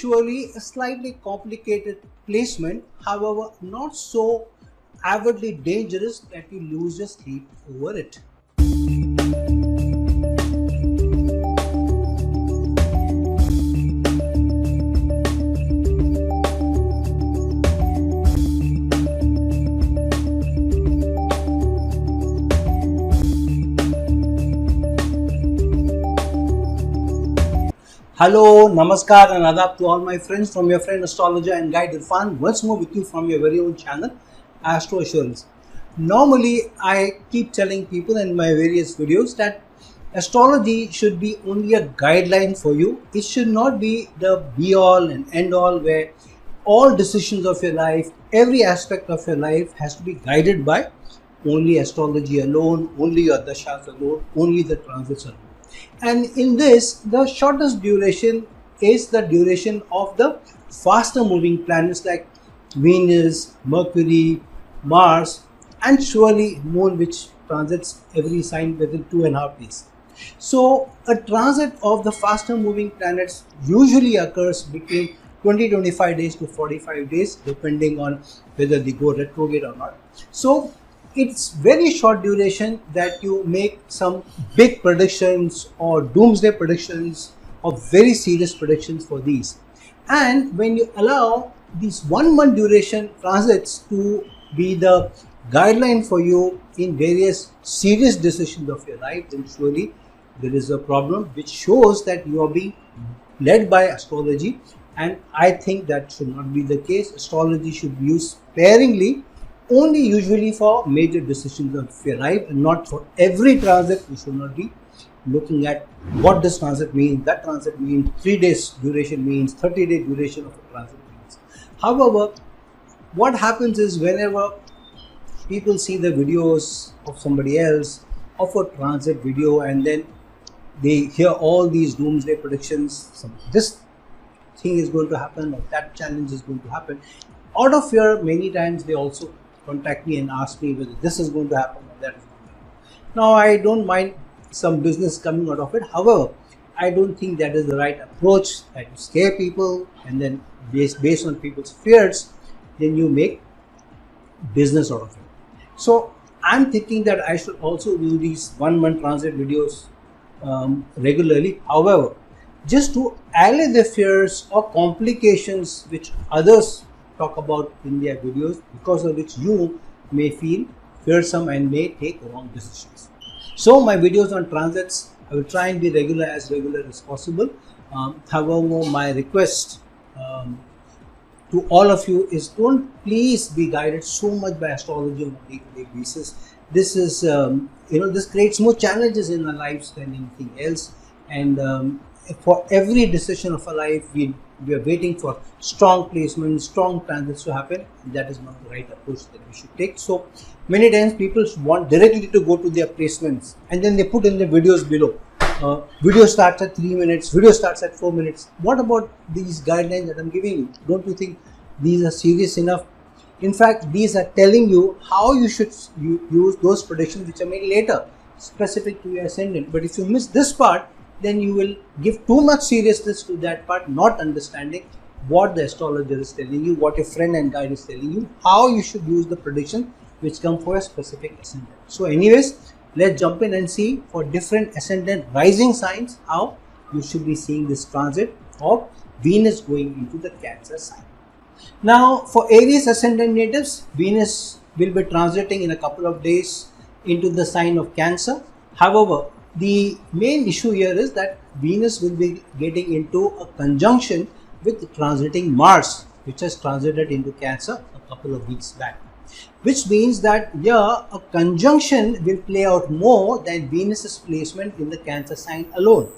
surely a slightly complicated placement, however, not so avidly dangerous that you lose your sleep over it. Hello, Namaskar and Adab to all my friends from your friend astrologer and guide Irfan. Once more with you from your very own channel, Astro Assurance. Normally, I keep telling people in my various videos that astrology should be only a guideline for you. It should not be the be all and end all where all decisions of your life, every aspect of your life has to be guided by only astrology alone, only your dashas alone, only the transits alone. And in this, the shortest duration is the duration of the faster moving planets like Venus, Mercury, Mars, and surely Moon, which transits every sign within 2.5 days. So a transit of the faster moving planets usually occurs between 20-25 days to 45 days, depending on whether they go retrograde or not. So it's very short duration that you make some big predictions or doomsday predictions or very serious predictions for these. And when you allow these 1 month duration transits to be the guideline for you in various serious decisions of your life, then surely there is a problem which shows that you are being led by astrology. And I think that should not be the case. Astrology should be used sparingly, only usually for major decisions of your life, and not for every transit. We should not be looking at what this transit means, that transit means, 3 days duration means, 30-day duration of a transit means. However, what happens is whenever people see the videos of somebody else of a transit video and then they hear all these doomsday predictions, this thing is going to happen or that challenge is going to happen, out of fear many times they also contact me and ask me whether this is going to happen or that is going to happen. Now, I don't mind some business coming out of it. However, I don't think that is the right approach, that you scare people and then based on people's fears, then you make business out of it. So I'm thinking that I should also do these 1 month transit videos regularly. However, just to allay the fears or complications which others talk about in their videos, because of which you may feel fearsome and may take wrong decisions. So my videos on transits, I will try and be regular as possible. However, my request to all of you is, don't please be guided so much by astrology on a day-to-day basis. This is this creates more challenges in our lives than anything else. And for every decision of our life, we are waiting for strong placements, strong transits to happen. That is not the right approach that we should take. So many times people want directly to go to their placements and then they put in the videos below. Video starts at 3 minutes, video starts at 4 minutes. What about these guidelines that I'm giving you? Don't you think these are serious enough? In fact, these are telling you how you should use those predictions which are made later, specific to your ascendant. But if you miss this part, then you will give too much seriousness to that part, not understanding what the astrologer is telling you, what your friend and guide is telling you, how you should use the prediction which come for a specific ascendant. So anyways, let's jump in and see for different ascendant rising signs how you should be seeing this transit of Venus going into the Cancer sign. Now for Aries ascendant natives, Venus will be transiting in a couple of days into the sign of Cancer. However, the main issue here is that Venus will be getting into a conjunction with transiting Mars, which has transited into Cancer a couple of weeks back. Which means that a conjunction will play out more than Venus's placement in the Cancer sign alone.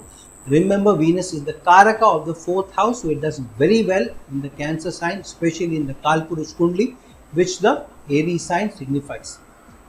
Remember, Venus is the Karaka of the 4th house, so it does very well in the Cancer sign, especially in the Kalpurush Kundli, which the Aries sign signifies,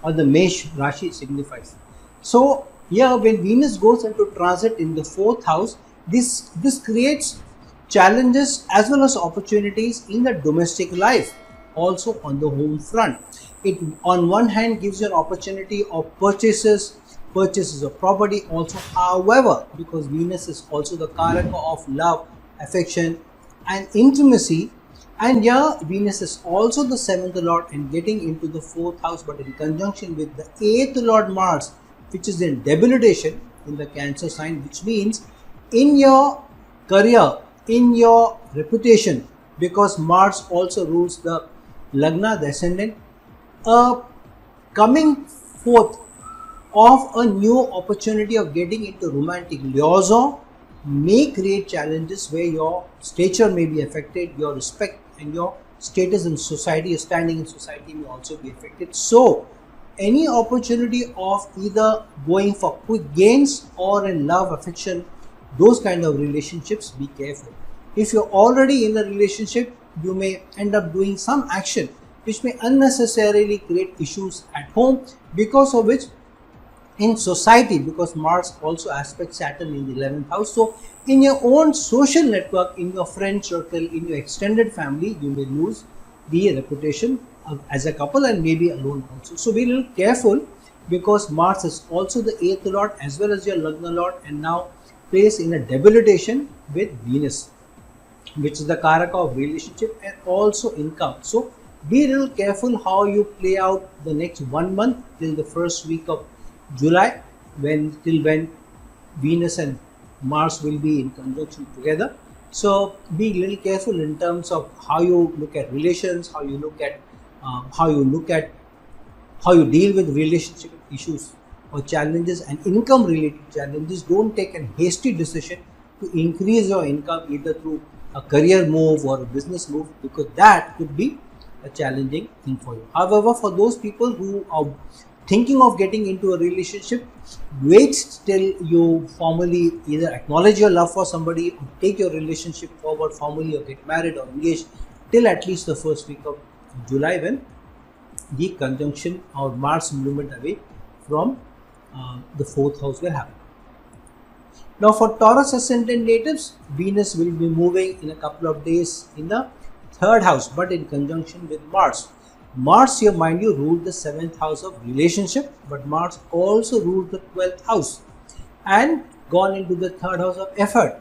or the Mesh Rashi signifies. So when Venus goes into transit in the 4th house, this creates challenges as well as opportunities in the domestic life, also on the home front. It on one hand gives you an opportunity of purchases of property also. However, because Venus is also the Karaka of love, affection, and intimacy. And yeah, Venus is also the 7th lord and getting into the 4th house, but in conjunction with the 8th lord Mars, which is in debilitation in the Cancer sign, which means in your career, in your reputation, because Mars also rules the Lagna, the ascendant, coming forth of a new opportunity of getting into romantic liaison may create challenges where your stature may be affected, your respect and your status in society, your standing in society may also be affected. So, any opportunity of either going for quick gains or in love, affection, those kind of relationships, be careful. If you're already in a relationship, you may end up doing some action which may unnecessarily create issues at home, because of which in society, because Mars also aspects Saturn in the 11th house. So, in your own social network, in your friend circle, in your extended family, you may lose the reputation as a couple and maybe alone also. So, be a little careful, because Mars is also the 8th lord as well as your Lagna lord, and now placed in a debilitation with Venus, which is the Karaka of relationship and also income. So, be a little careful how you play out the next 1 month till the first week of July, till when Venus and Mars will be in conjunction together. So be a little careful in terms of how you look at relations, how you deal with relationship issues or challenges and income related challenges. Don't take a hasty decision to increase your income either through a career move or a business move, because that could be a challenging thing for you. However, for those people who are thinking of getting into a relationship, wait till you formally either acknowledge your love for somebody or take your relationship forward formally or get married or engaged till at least the first week of July, when the conjunction or Mars movement away from the 4th house will happen. Now for Taurus ascendant natives, Venus will be moving in a couple of days in the 3rd house, but in conjunction with Mars. Mars here, mind you, ruled the 7th house of relationship, but Mars also ruled the 12th house and gone into the 3rd house of effort,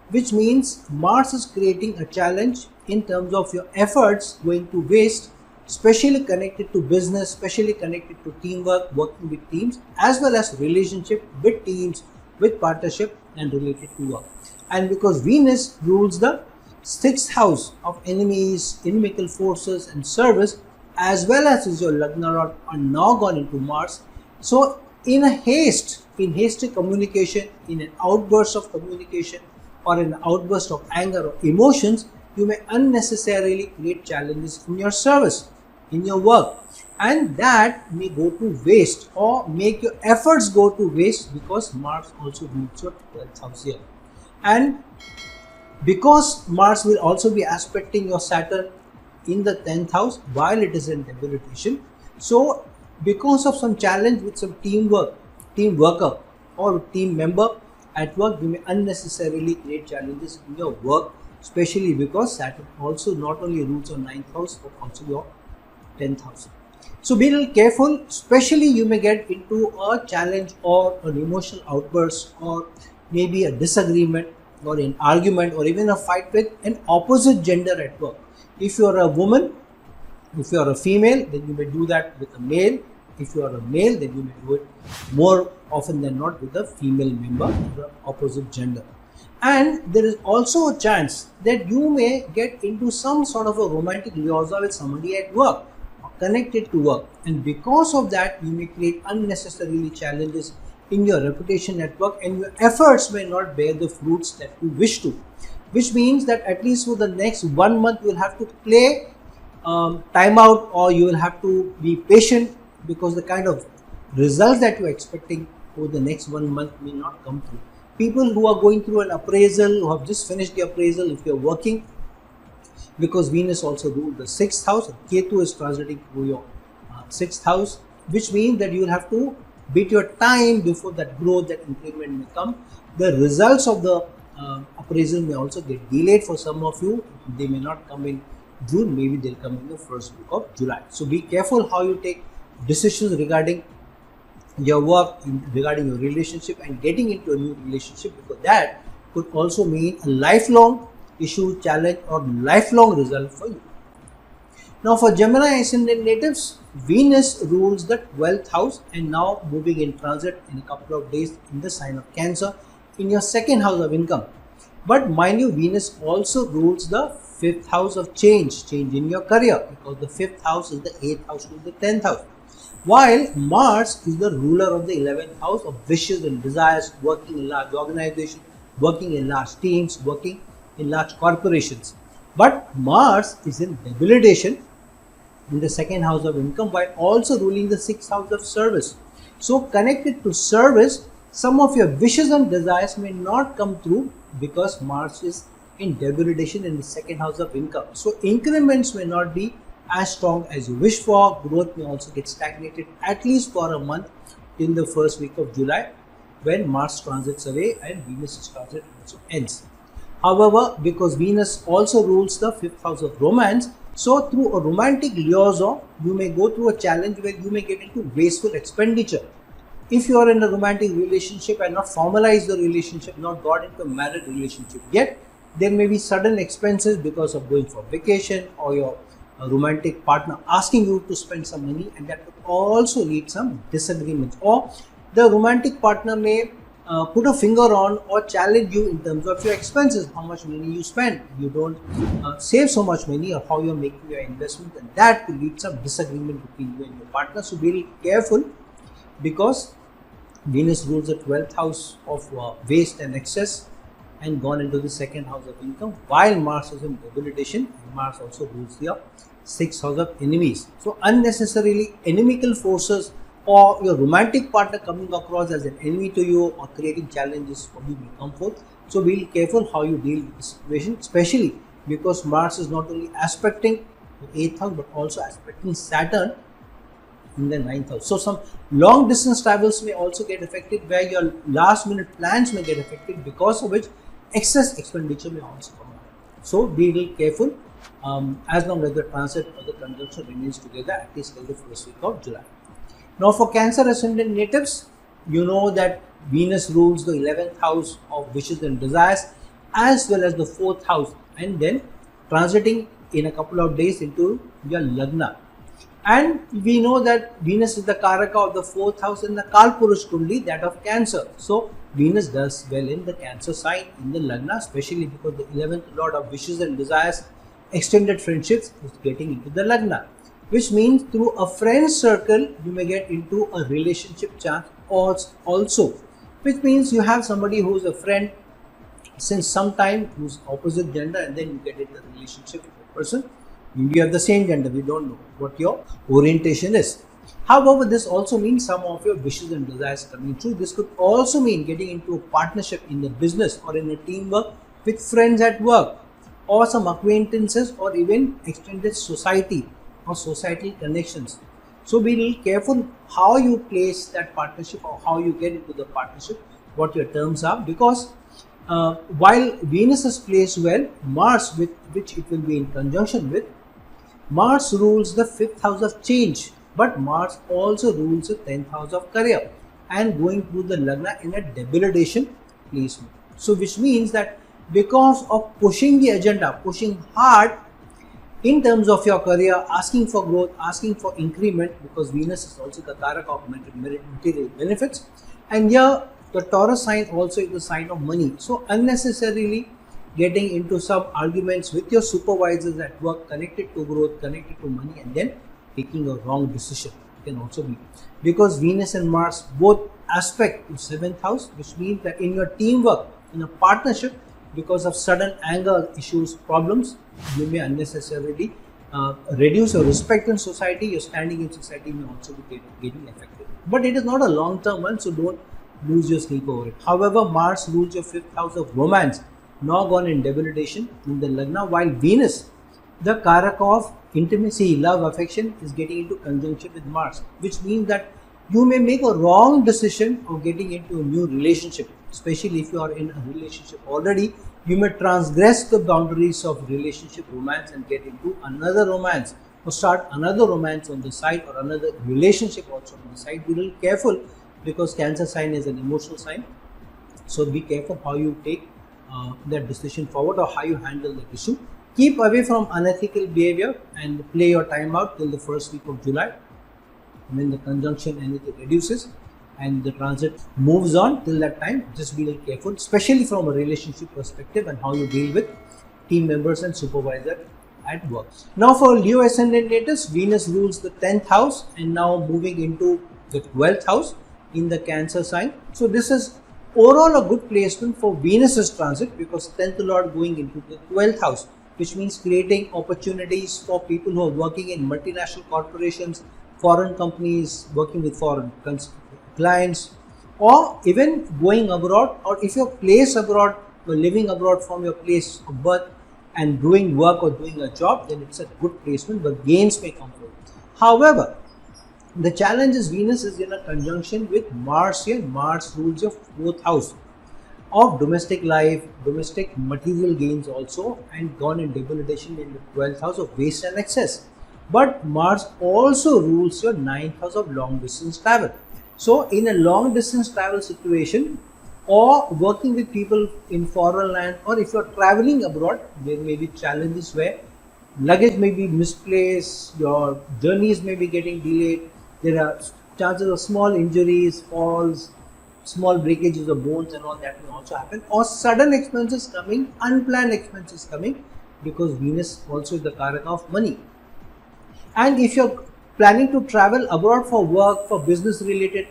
which means Mars is creating a challenge in terms of your efforts going to waste, especially connected to business, especially connected to teamwork, working with teams, as well as relationship with teams, with partnership and related to work. And because Venus rules the 6th house of enemies, inimical forces and service, as well as is your Lagna lord, are now gone into Mars. So in hasty communication, in an outburst of communication or an outburst of anger or emotions, you may unnecessarily create challenges in your service, in your work, and that may go to waste or make your efforts go to waste, because Mars also rules your 12th house here. And because Mars will also be aspecting your Saturn in the 10th house while it is in debilitation, so because of some challenge with some team worker or team member at work, you may unnecessarily create challenges in your work, especially because Saturn also not only rules your 9th house but also your 10th house. So be a little careful, especially you may get into a challenge or an emotional outburst or maybe a disagreement or an argument or even a fight with an opposite gender at work. If you are a woman, if you are a female, then you may do that with a male. If you are a male, then you may do it more often than not with a female member of the opposite gender. And there is also a chance that you may get into some sort of a romantic liaison with somebody at work or connected to work, and because of that you may create unnecessarily challenges in your reputation at work, and your efforts may not bear the fruits that you wish to, which means that at least for the next 1 month you will have to play time out, or you will have to be patient, because the kind of results that you are expecting over the next 1 month may not come through. People who are going through an appraisal, who have just finished the appraisal, if you are working, because Venus also rules the 6th house, Ketu is transiting through your 6th house, which means that you will have to beat your time before that growth, that increment may come. The results of the appraisal may also get delayed for some of you. They may not come in June, maybe they'll come in the first week of July. So be careful how you take decisions regarding your work, regarding your relationship and getting into a new relationship, because that could also mean a lifelong issue, challenge, or lifelong result for you. Now for Gemini ascendant natives, Venus rules the 12th house and now moving in transit in a couple of days in the sign of Cancer in your second house of income. But mind you, Venus also rules the 5th house of change in your career, because the 5th house is the 8th house to the 10th house. While Mars is the ruler of the 11th house of wishes and desires, working in large organizations, working in large teams, working in large corporations. But Mars is in debilitation in the second house of income while also ruling the 6th house of service. So connected to service, some of your wishes and desires may not come through because Mars is in debilitation in the second house of income. So increments may not be as strong as you wish for. Growth may also get stagnated at least for a month in the first week of July, when Mars transits away and Venus transit also ends. However, because Venus also rules the 5th house of romance, so through a romantic liaison, you may go through a challenge where you may get into wasteful expenditure. If you are in a romantic relationship and not formalized the relationship, not got into a married relationship yet, there may be sudden expenses because of going for vacation, or your romantic partner asking you to spend some money, and that could also lead some disagreements. Or the romantic partner may put a finger on or challenge you in terms of your expenses, how much money you spend, you don't save so much money, or how you're making your investment, and that could lead some disagreement between you and your partner. So be careful, because Venus rules the 12th house of waste and excess and gone into the second house of income, while Mars is in debilitation, and Mars also rules the 6th house of enemies. So unnecessarily inimical forces or your romantic partner coming across as an enemy to you or creating challenges for you may come forth. So be careful how you deal with the situation, especially because Mars is not only aspecting the 8th house but also aspecting Saturn in the 9th house. So some long distance travels may also get affected, where your last minute plans may get affected, because of which excess expenditure may also come out. So be really careful as long as the transit or the conjunction remains together at least till the first week of July. Now for Cancer ascendant natives, you know that Venus rules the 11th house of wishes and desires as well as the 4th house, and then transiting in a couple of days into your Lagna. And we know that Venus is the Karaka of the 4th house in the Kalpurush Kundi, that of Cancer. So Venus does well in the Cancer sign in the Lagna, especially because the 11th lord of wishes and desires, extended friendships, is getting into the Lagna, which means through a friend circle you may get into a relationship chance also, which means you have somebody who is a friend since some time who's opposite gender, and then you get into a relationship with a person. You have the same gender, we don't know what your orientation is. However, this also means some of your wishes and desires coming true. This could also mean getting into a partnership in the business or in a teamwork with friends at work, or some acquaintances, or even extended society or societal connections. So be really careful how you place that partnership or how you get into the partnership, what your terms are, because while Venus is placed well, Mars, with which it will be in conjunction with, Mars rules the 5th house of change, but Mars also rules the 10th house of career and going through the Lagna in a debilitation placement. So which means that because of pushing the agenda, pushing hard in terms of your career, asking for growth, asking for increment, because Venus is also the Karaka of material benefits, and here the Taurus sign also is the sign of money. So unnecessarily getting into some arguments with your supervisors at work connected to growth, connected to money, and then taking a wrong decision can also be, because Venus and Mars both aspect to 7th house, which means that in your teamwork, in a partnership, because of sudden anger issues, problems, you may unnecessarily reduce your respect in society. Your standing in society may also be getting affected, but it is not a long-term one, so don't lose your sleep over it. However, Mars rules your 5th house of romance, now gone in debilitation in the Lagna, while Venus, the Karaka of intimacy, love, affection, is getting into conjunction with Mars, which means that you may make a wrong decision of getting into a new relationship, especially if you are in a relationship already. You may transgress the boundaries of relationship romance and get into another romance, or start another romance on the side, or another relationship also on the side. Be little careful, because Cancer sign is an emotional sign, so be careful how you take that decision forward or how you handle that issue. Keep away from unethical behavior and play your time out till the first week of July, when the conjunction anything reduces and the transit moves on. Till that time, just be little careful, especially from a relationship perspective and how you deal with team members and supervisor at work. Now for Leo ascendant natives, Venus rules the 10th house and now moving into the 12th house in the Cancer sign. So this is overall a good placement for Venus's transit, because 10th lord going into the 12th house, which means creating opportunities for people who are working in multinational corporations, foreign companies, working with foreign clients, or even going abroad, or if you're placed abroad or living abroad from your place of birth and doing work or doing a job, then it's a good placement, but gains may come from it. However, the challenge is Venus is in a conjunction with Mars here. Mars rules your 4th house of domestic life, domestic material gains also, and gone in debilitation in the 12th house of waste and excess. But Mars also rules your 9th house of long distance travel. So in a long distance travel situation, or working with people in foreign land, or if you're traveling abroad, there may be challenges where luggage may be misplaced, your journeys may be getting delayed, there are chances of small injuries, falls, small breakages of bones and all that may also happen, or sudden expenses coming, unplanned expenses coming, because Venus also is the karaka of money. And if you're planning to travel abroad for work, for business related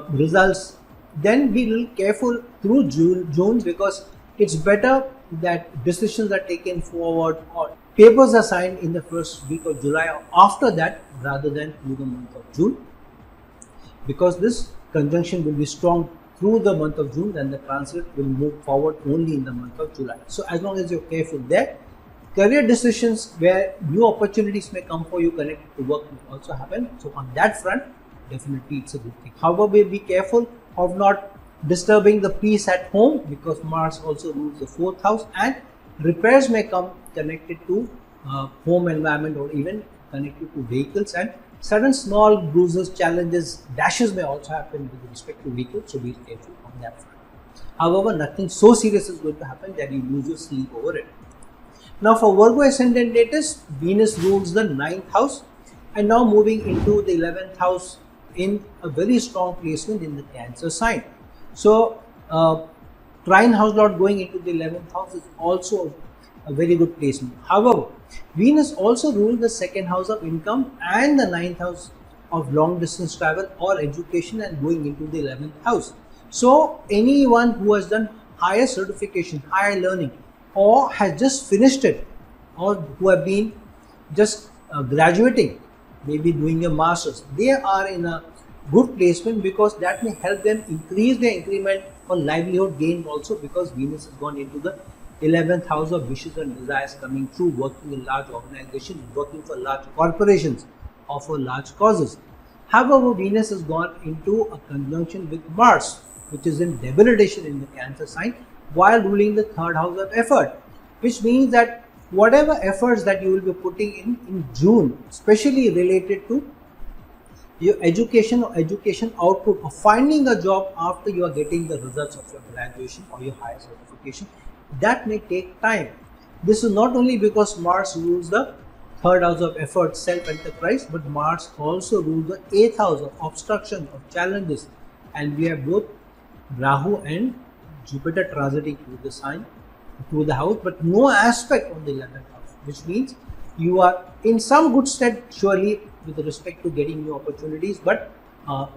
results, then be a little careful through June, because it's better that decisions are taken forward or papers are signed in the first week of July or after that, rather than through the month of June, because this conjunction will be strong through the month of June, then the transit will move forward only in the month of July. So as long as you're careful there, career decisions where new opportunities may come for you connected to work will also happen. So on that front, definitely it's a good thing. However, be careful of not disturbing the peace at home, because Mars also rules the 4th house, and repairs may come connected to home environment or even connected to vehicles, and sudden small bruises, challenges, dashes may also happen with respect to vehicles, so be careful on that front. However, nothing so serious is going to happen that you lose your sleep over it. Now for Virgo ascendant natives, Venus rules the 9th house and now moving into the 11th house in a very strong placement in the Cancer sign. So trine house lord going into the 11th house is also a very good placement. However, Venus also rules the 2nd house of income and the 9th house of long distance travel or education, and going into the 11th house. So anyone who has done higher certification, higher learning, or has just finished it, or who have been just graduating, maybe doing a master's, they are in a good placement, because that may help them increase their increment or livelihood gain also, because Venus has gone into the 11th house of wishes and desires, coming through working in large organizations, working for large corporations or for large causes. However, Venus has gone into a conjunction with Mars, which is in debilitation in the Cancer sign, while ruling the 3rd house of effort, which means that whatever efforts that you will be putting in June, especially related to your education or education output, or finding a job after you are getting the results of your graduation or your higher certification, that may take time. This is not only because Mars rules the 3rd house of effort, self-enterprise, but Mars also rules the 8th house of obstruction, of challenges, and we have both Rahu and Jupiter transiting through the sign, through the house, but no aspect on the 11th house, which means you are in some good stead surely with respect to getting new opportunities, but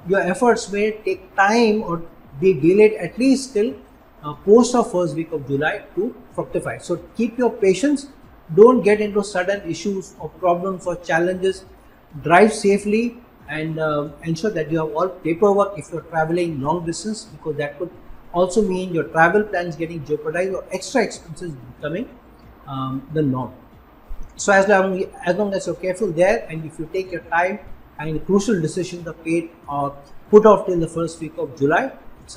your efforts may take time or be delayed at least till post of first week of July to fructify. So keep your patience, don't get into sudden issues or problems or challenges, drive safely, and ensure that you have all paperwork if you're traveling long distance, because that could also mean your travel plans getting jeopardized or extra expenses becoming the norm. So as long as you're careful there, and if you take your time and crucial decisions are paid or put off till the first week of July, it's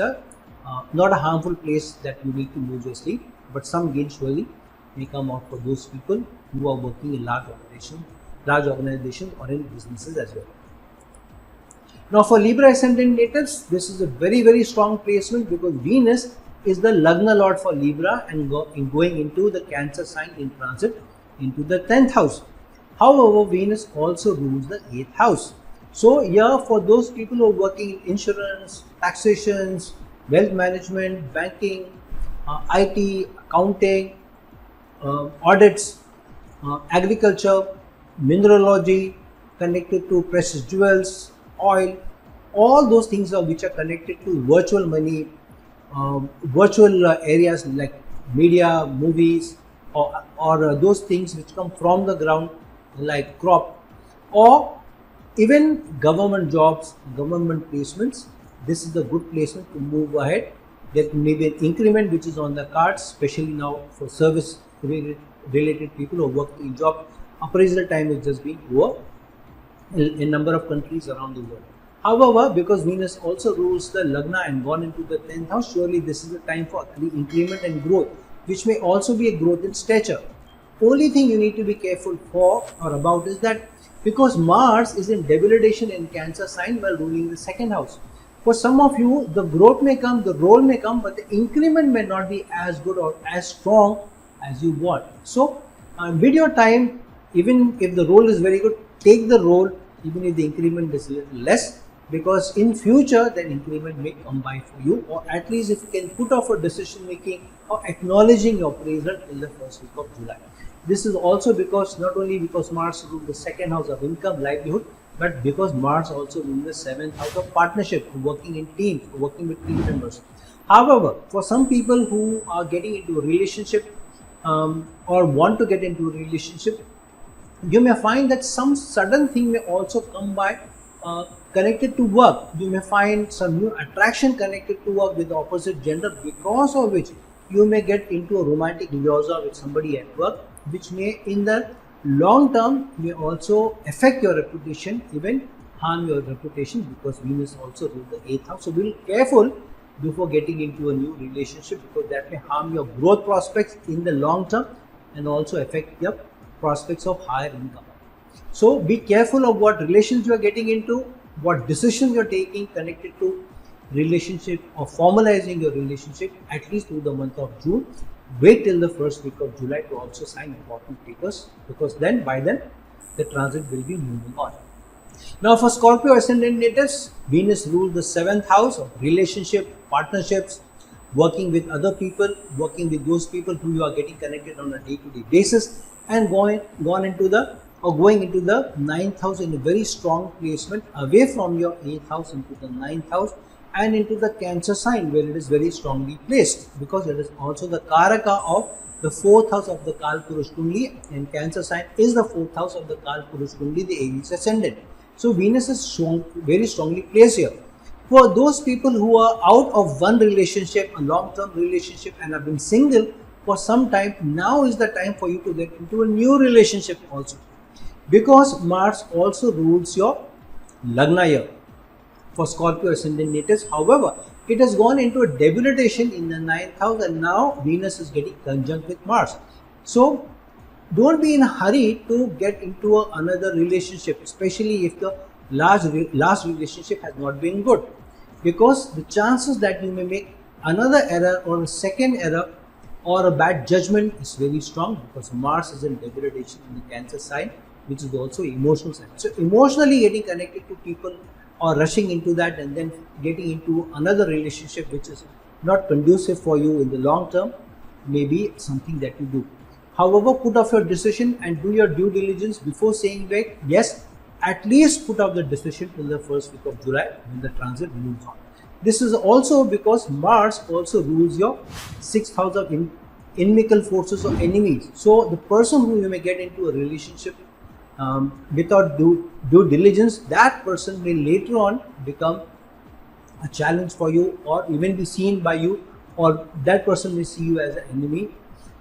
not a harmful place that you need to lose your sleep, but some gain surely may come out for those people who are working in large organizations or in businesses as well. Now for Libra ascendant natives, this is a very, very strong placement, because Venus is the Lagna Lord for Libra and going into the Cancer sign in transit into the 10th house. However, Venus also rules the 8th house. So here for those people who are working in insurance, taxations, wealth management, banking, IT, accounting, audits, agriculture, mineralogy, connected to precious jewels, oil, all those things which are connected to virtual money, virtual areas like media, movies, or those things which come from the ground like crop, or even government jobs, government placements. This is a good placement to move ahead. There may be an increment which is on the cards, especially now for service related people who work in job. Appraisal time is just being over in a number of countries around the world. However, because Venus also rules the Lagna and gone into the 10th house, surely this is the time for increment and growth, which may also be a growth in stature. Only thing you need to be careful for or about is that because Mars is in debilitation in Cancer sign while ruling the 2nd house. For some of you, the growth may come, the role may come, but the increment may not be as good or as strong as you want. So, with your time, even if the role is very good, take the role even if the increment is a little less, because in future the increment may come by for you, or at least if you can put off a decision making or acknowledging your appraisal in the first week of July. This is also because not only because Mars rules the 2nd house of income, livelihood, but because Mars also rules the 7th house of partnership, working in teams, working with team members. However, for some people who are getting into a relationship or want to get into a relationship, you may find that some sudden thing may also come by connected to work. You may find some new attraction connected to work with the opposite gender, because of which you may get into a romantic liaison with somebody at work, which may in the long term may also affect your reputation, even harm your reputation, because Venus also rules the 8th house. So be careful before getting into a new relationship, because that may harm your growth prospects in the long term and also affect your prospects of higher income. So be careful of what relations you are getting into, what decisions you are taking connected to relationship or formalizing your relationship, at least through the month of June. Wait till the first week of July to also sign important papers, because then by then the transit will be moving on. Now for Scorpio ascendant natives, Venus rules the 7th house of relationship, partnerships, working with other people, working with those people who you are getting connected on a day-to-day basis, and going into the 9th house in a very strong placement away from your 8th house into the 9th house and into the Cancer sign, where it is very strongly placed, because it is also the Karaka of the 4th house of the Kalpurush Kundli, and Cancer sign is the 4th house of the Kalpurush Kundli, the ARIES ascendant. So Venus is very strongly placed here. For those people who are out of one relationship, a long-term relationship, and have been single for some time, now is the time for you to get into a new relationship also, because Mars also rules your Lagna here for Scorpio ascendant natives. However, it has gone into a debilitation in the 9th house, and now Venus is getting conjunct with Mars. So don't be in a hurry to get into another relationship, especially if the last relationship has not been good, because the chances that you may make another error or a second error or a bad judgment is very strong, because Mars is in degradation in the Cancer sign, which is also emotional sign. So emotionally getting connected to people or rushing into that and then getting into another relationship which is not conducive for you in the long term may be something that you do. However, put off your decision and do your due diligence before saying that yes, at least put off the decision till the first week of July when the transit moves on. This is also because Mars also rules your 6th house of inimical forces or enemies. So the person who you may get into a relationship without due diligence, that person may later on become a challenge for you, or even be seen by you, or that person may see you as an enemy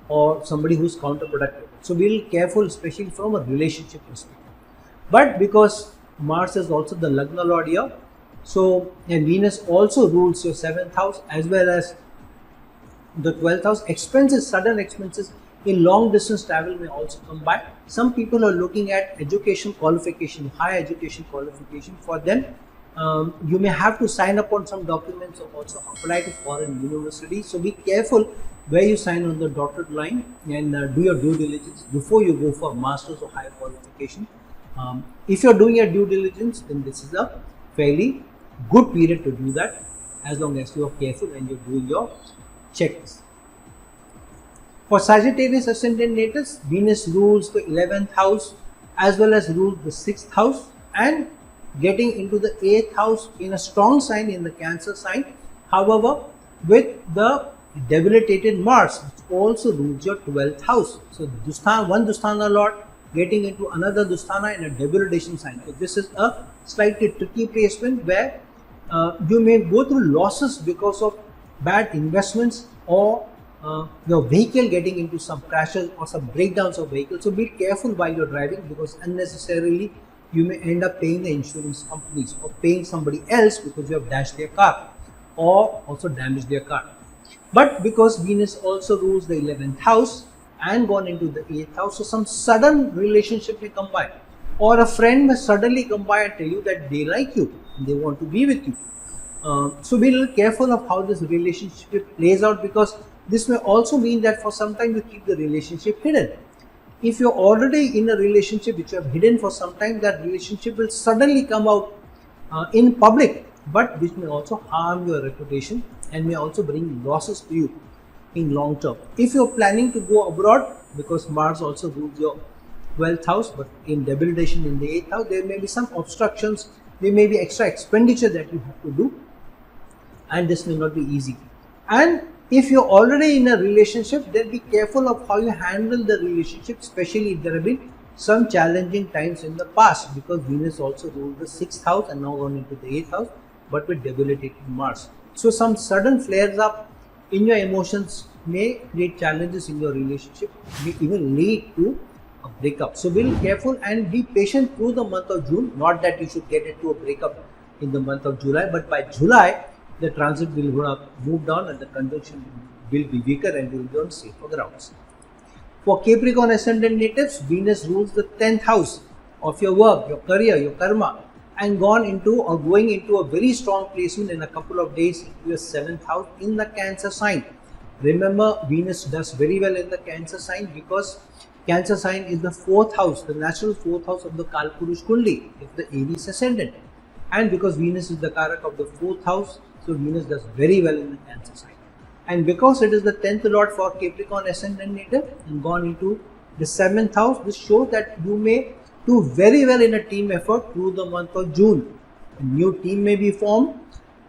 or somebody who's counterproductive. So be careful, especially from a relationship perspective. But because Mars is also the Lagna Lord here, so and Venus also rules your 7th house as well as the 12th house, expenses, sudden expenses in long distance travel may also come by. Some people are looking at education qualification, higher education qualification. For them, You may have to sign up on some documents or also apply to foreign universities. So be careful where you sign on the dotted line, and do your due diligence before you go for master's or higher qualification. If you're doing your due diligence, then this is a fairly good period to do that, as long as you are careful and you're doing your checks. For Sagittarius ascendant natives, Venus rules the 11th house as well as rules the 6th house, and getting into the 8th house in a strong sign in the Cancer sign. However, with the debilitated Mars, which also rules your 12th house. So one Dusthana Lord getting into another Dusthana in a debilitation sign. So this is a slightly tricky placement where you may go through losses because of bad investments, or your vehicle getting into some crashes or some breakdowns of vehicles. So be careful while you're driving, because unnecessarily you may end up paying the insurance companies or paying somebody else because you have dashed their car or also damaged their car. But because Venus also rules the 11th house and gone into the 8th house, so some sudden relationship may come by, or a friend may suddenly come by and tell you that they like you and they want to be with you. So be a little careful of how this relationship plays out, because this may also mean that for some time you keep the relationship hidden. If you're already in a relationship which you have hidden for some time, that relationship will suddenly come out in public, but which may also harm your reputation and may also bring losses to you in long term. If you're planning to go abroad, because Mars also rules your 12th house, but in debilitation in the 8th house, there may be some obstructions, there may be extra expenditure that you have to do, and this may not be easy. And if you're already in a relationship, then be careful of how you handle the relationship, especially if there have been some challenging times in the past, because Venus also rules the 6th house and now gone into the 8th house, but with debilitated Mars. So some sudden flares up in your emotions may create challenges in your relationship, may even lead to a breakup. So be careful and be patient through the month of June. Not that you should get into a breakup in the month of July, but by July the transit will move down and the conjunction will be weaker and you will be on safer grounds. For Capricorn ascendant natives, Venus rules the 10th house of your work, your career, your karma, and gone into or going into a very strong placement in a couple of days into your 7th house in the Cancer sign. Remember, Venus does very well in the Cancer sign because Cancer sign is the 4th house, the natural 4th house of the Kalpurush Kundi, it's the ARIES ascendant. And because Venus is the Karak of the 4th house, so Venus does very well in the Cancer sign. And because it is the 10th lord for Capricorn ascendant native and gone into the 7th house, this shows that you may do very well in a team effort through the month of June. A new team may be formed,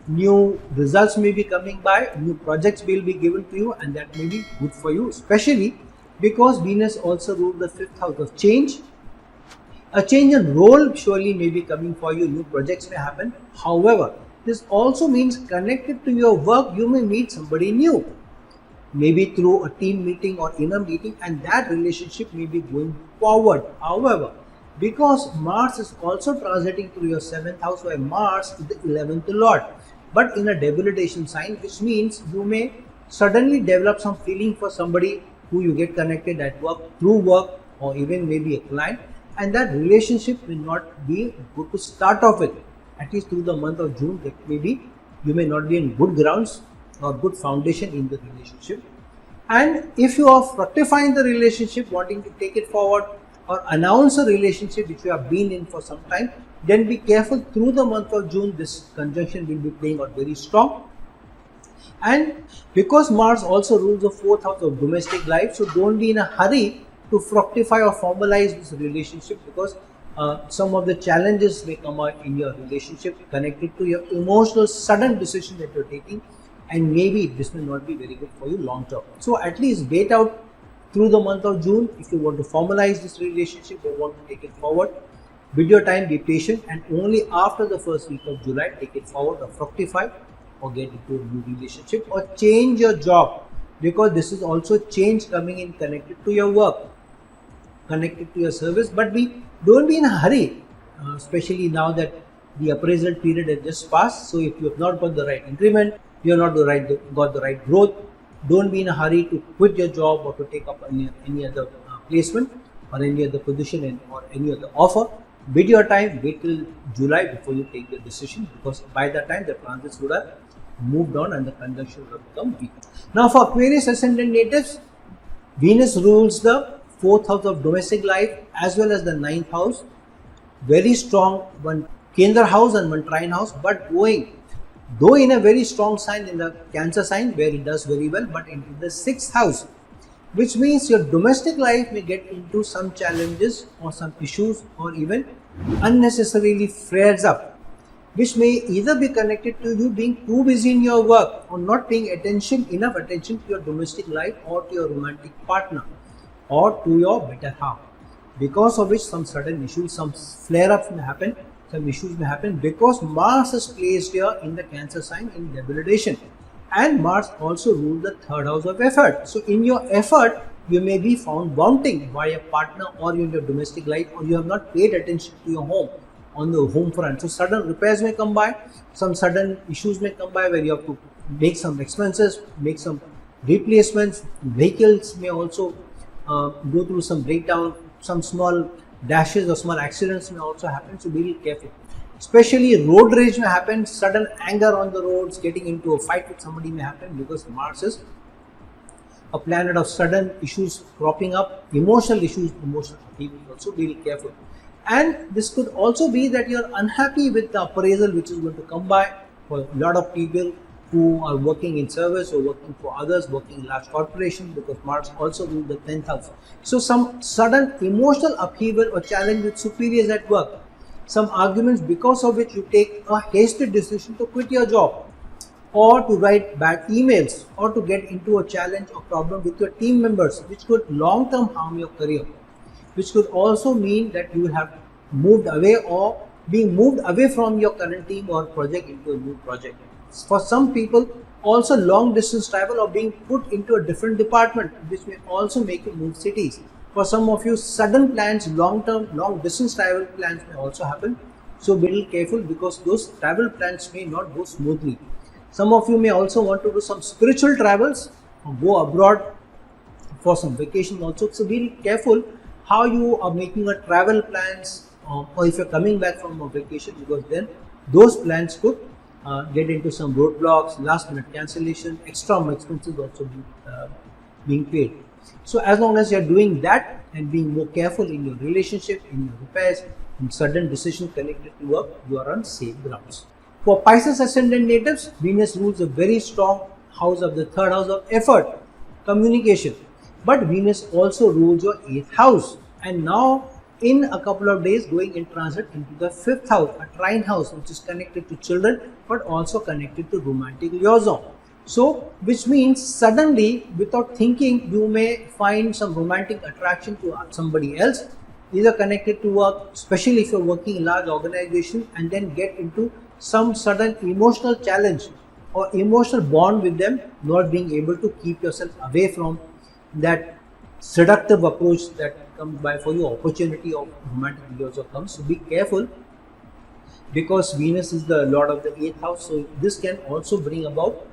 new results may be coming by, new projects will be given to you, and that may be good for you, especially because Venus also rules the 5th house of change. A change in role surely may be coming for you, new projects may happen. However, this also means connected to your work, you may meet somebody new, maybe through a team meeting or inner meeting, and that relationship may be going forward. However, because Mars is also transiting through your 7th house, where Mars is the 11th lord, but in a debilitation sign, which means you may suddenly develop some feeling for somebody who you get connected at work, through work, or even maybe a client, and that relationship will not be good to start off with. At least through the month of June, that maybe you may not be in good grounds or good foundation in the relationship. And if you are fructifying the relationship, wanting to take it forward or announce a relationship which you have been in for some time, then be careful through the month of June. This conjunction will be playing out very strong. And because Mars also rules the 4th house of domestic life, so don't be in a hurry to fructify or formalize this relationship, because some of the challenges may come out in your relationship connected to your emotional sudden decision that you're taking, and maybe this may not be very good for you long term. So at least wait out through the month of June if you want to formalize this relationship or want to take it forward. With your time, be patient, and only after the first week of July take it forward or fructify or get into a new relationship or change your job, because this is also change coming in connected to your work, connected to your service. But don't be in a hurry, especially now that the appraisal period has just passed. So if you have not got the right increment, you have not got the right growth, don't be in a hurry to quit your job or to take up any other placement or any other position or any other offer. bid your time, wait till July before you take the decision, because by that time the transits would have moved on and the conjunction would have become weak. Now for Aquarius ascendant natives, Venus rules the 4th house of domestic life as well as the 9th house. Very strong, one Kendra house and one trine house, but though in a very strong sign in the Cancer sign where it does very well, but into the 6th house, which means your domestic life may get into some challenges or some issues or even unnecessarily flares up, which may either be connected to you being too busy in your work or not paying enough attention to your domestic life or to your romantic partner or to your better half, because of which some sudden issues, some flare-ups may happen, some issues may happen, because Mars is placed here in the Cancer sign in debilitation, and Mars also rules the 3rd house of effort. So in your effort, you may be found wanting by a partner or in your domestic life, or you have not paid attention to your home on the home front. So sudden repairs may come by, some sudden issues may come by where you have to make some expenses, make some replacements. Vehicles may also go through some breakdown, some small dashes or small accidents may also happen, so be really careful. Especially road rage may happen, sudden anger on the roads, getting into a fight with somebody may happen, because Mars is a planet of sudden issues cropping up, emotional issues, emotional upheaval, also be really careful. And this could also be that you are unhappy with the appraisal which is going to come by for a lot of people who are working in service or working for others, working in large corporations, because Mars also rules the 10th house. So some sudden emotional upheaval or challenge with superiors at work, some arguments because of which you take a hasty decision to quit your job, or to write bad emails, or to get into a challenge or problem with your team members, which could long term harm your career, which could also mean that you will have moved away or being moved away from your current team or project into a new project. For some people, also long distance travel or being put into a different department, which may also make you move cities. For some of you, sudden plans, long distance travel plans may also happen. So be a little careful, because those travel plans may not go smoothly. Some of you may also want to do some spiritual travels or go abroad for some vacation also. So be careful how you are making a travel plans, or if you're coming back from a vacation, because then those plans could get into some roadblocks, last minute cancellation, extra expenses also being paid. So as long as you're doing that and being more careful in your relationship, in your repairs, in sudden decision connected to work, you are on safe grounds. For Pisces ascendant natives, Venus rules a very strong house of the 3rd house of effort, communication. But Venus also rules your 8th house, and now in a couple of days going in transit into the 5th house, a trine house, which is connected to children but also connected to romantic liaison. So which means suddenly, without thinking, you may find some romantic attraction to somebody else, either connected to work, especially if you're working in large organization, and then get into some sudden emotional challenge or emotional bond with them, not being able to keep yourself away from that seductive approach that comes by for you. Opportunity of romantic also comes. So be careful, because Venus is the lord of the 8th house. So this can also bring about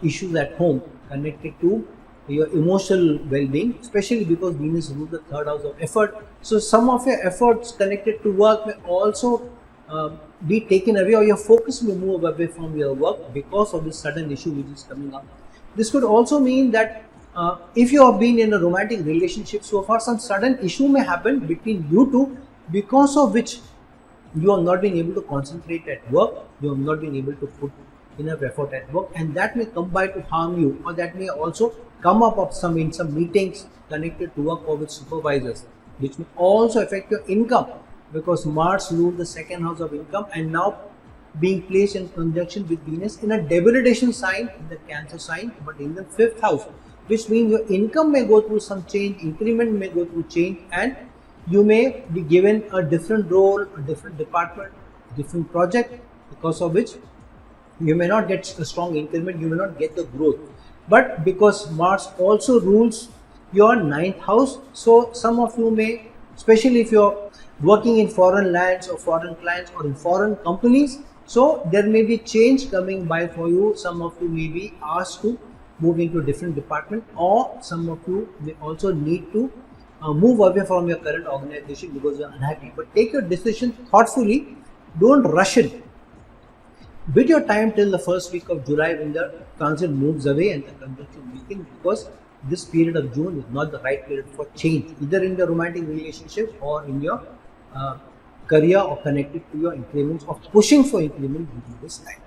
issues at home connected to your emotional well-being, especially because Venus rules the 3rd house of effort. So some of your efforts connected to work may also be taken away, or your focus may move away from your work because of this sudden issue which is coming up. This could also mean that if you have been in a romantic relationship so far, some sudden issue may happen between you two, because of which you have not been able to concentrate at work, you have not been able to put enough effort at work, and that may come by to harm you, or that may also come up of in some meetings connected to work or with supervisors, which may also affect your income, because Mars rules the 2nd house of income, and now being placed in conjunction with Venus in a debilitation sign in the Cancer sign, but in the 5th house, which means your income may go through some change, increment may go through change, and you may be given a different role, a different department, different project, because of which you may not get a strong increment, you may not get the growth. But because Mars also rules your 9th house, so some of you may, especially if you're working in foreign lands or foreign clients or in foreign companies, so there may be change coming by for you. Some of you may be asked to move into a different department, or some of you may also need to move away from your current organization because you're unhappy. But take your decision thoughtfully. Don't rush it. Bid your time till the first week of July when the transit moves away and the conjunction weakens, because this period of June is not the right period for change, either in your romantic relationship or in your career or connected to your increments or pushing for increment during this time.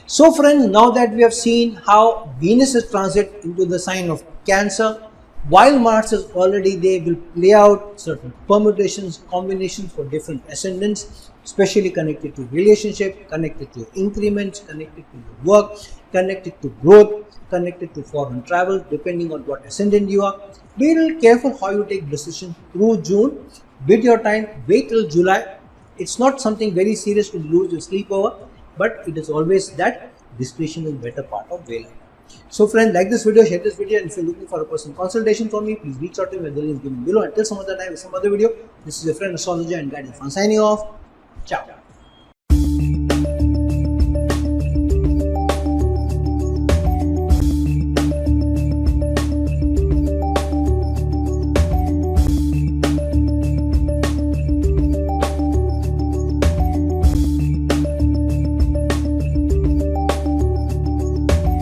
So friends, now that we have seen how Venus is transit into the sign of Cancer, while Mars is already there, will play out certain permutations, combinations for different ascendants, especially connected to relationship, connected to increments, connected to your work, connected to growth, connected to foreign travel, depending on what ascendant you are. Be real careful how you take decisions through June. Bid your time, wait till July. It's not something very serious to lose your sleep over, but it is always that discretion is better part of valor. So friends, like this video, share this video, and if you're looking for a personal consultation from me, please reach out to me at the link given below. Until some other time with some other video, this is your friend astrologer and guide Irfan signing off. Ciao.